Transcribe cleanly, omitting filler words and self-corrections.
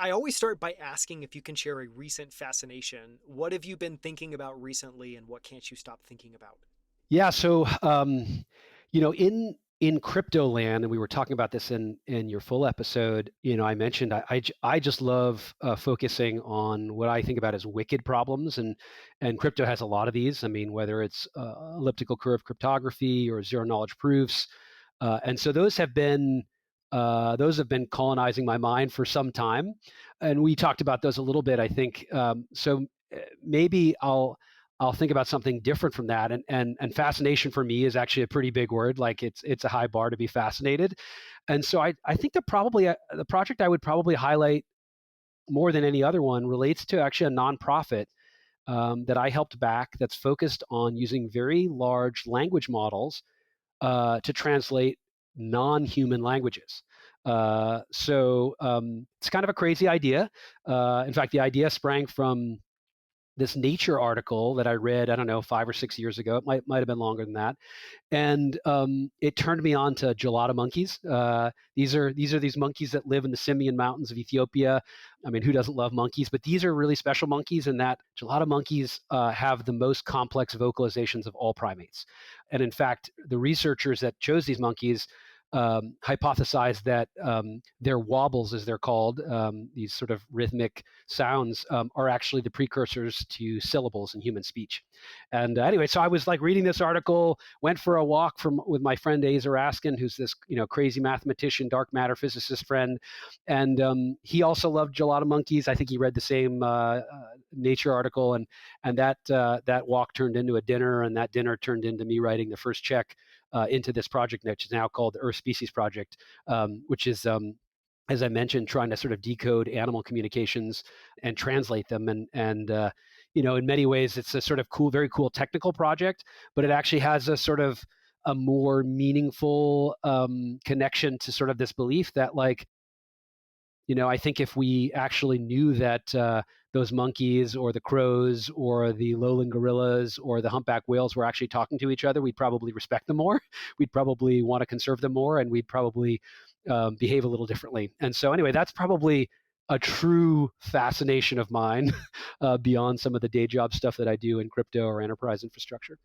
I always start by asking if you can share a recent fascination. What have you been thinking about recently, and what can't you stop thinking about? Yeah. So, in crypto land, and we were talking about this in your full episode. I mentioned I just love focusing on what I think about as wicked problems, and crypto has a lot of these. I mean, whether it's elliptical curve cryptography or zero knowledge proofs, and so those have been colonizing my mind for some time, and we talked about those a little bit. I think maybe I'll think about something different from that. And fascination for me is actually a pretty big word. Like it's a high bar to be fascinated. And so I think that probably the project I would probably highlight more than any other one relates to actually a nonprofit that I helped back that's focused on using very large language models to translate non-human languages. So it's kind of a crazy idea. In fact, the idea sprang from this Nature article that I read, I don't know, 5 or 6 years ago. It might have been longer than that, and it turned me on to gelato monkeys. These monkeys that live in the Simien Mountains of Ethiopia. I mean, who doesn't love monkeys? But these are really special monkeys in that gelato monkeys have the most complex vocalizations of all primates. And in fact, the researchers that chose these monkeys hypothesized that their wobbles, as they're called, these sort of rhythmic sounds, are actually the precursors to syllables in human speech. And anyway, so I was like reading this article, went for a walk with my friend Aza Raskin, who's this crazy mathematician, dark matter physicist friend, and he also loved gelato monkeys. I think he read the same Nature article, and that walk turned into a dinner, and that dinner turned into me writing the first check into this project, which is now called the Earth Species Project, which is, as I mentioned, trying to sort of decode animal communications and translate them. And in many ways, it's a sort of cool, very cool technical project, but it actually has a sort of a more meaningful connection to sort of this belief that, like, I think if we actually knew that those monkeys or the crows or the lowland gorillas or the humpback whales were actually talking to each other, we'd probably respect them more. We'd probably want to conserve them more, and we'd probably behave a little differently. And so anyway, that's probably a true fascination of mine beyond some of the day job stuff that I do in crypto or enterprise infrastructure.